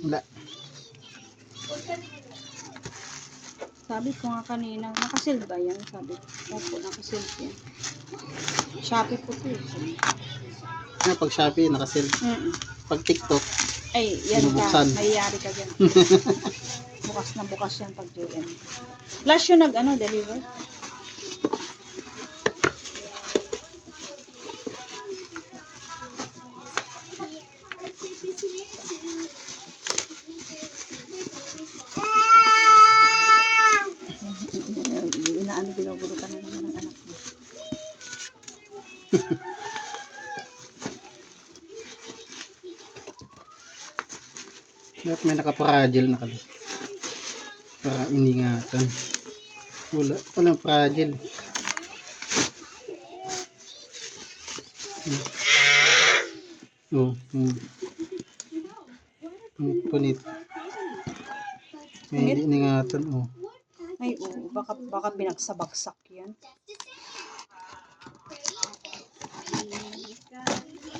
Wala. Sabi ko nga kanina, nakasil ba yan? Sabi ko, opo, nakasil yan. Shopee po ito eh. Pag Shopee, nakasil. Pag TikTok, ay, yan binubuksan. ka. Mayayari ka dyan. Bukas na bukas yan pag JM. Flash yung deliver. Binubulo ka na naman ng anak mo. Dapat may naka-fragile na kami. Para iningatan. Walang fragile. Punit. May iningatan. Ay, baka binagsabagsak yan.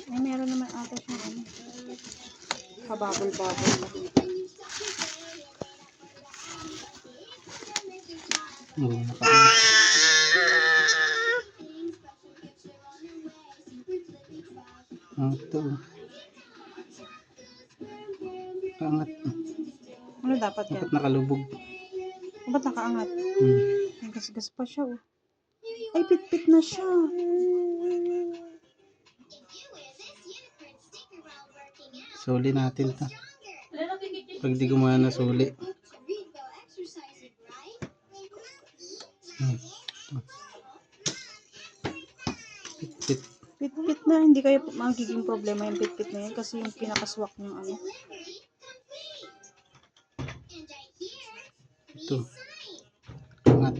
Ay, meron naman ata siya kababol-babol na dito. Ito. Kaangat. Ano dapat yan? Dapat nakalubog. Ba't nakaangat? Gas-gas pa siya oh. Ay, pit-pit na siya. Suli natin to. Pag di gumana suli. Pit-pit. Pit-pit na. Hindi kayo magiging problema yung pit-pit na yan kasi yung pinakaswak ng ano. Ito. Angat.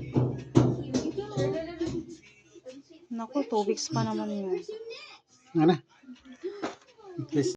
Naku, 2 weeks pa naman yun. Ano? Please.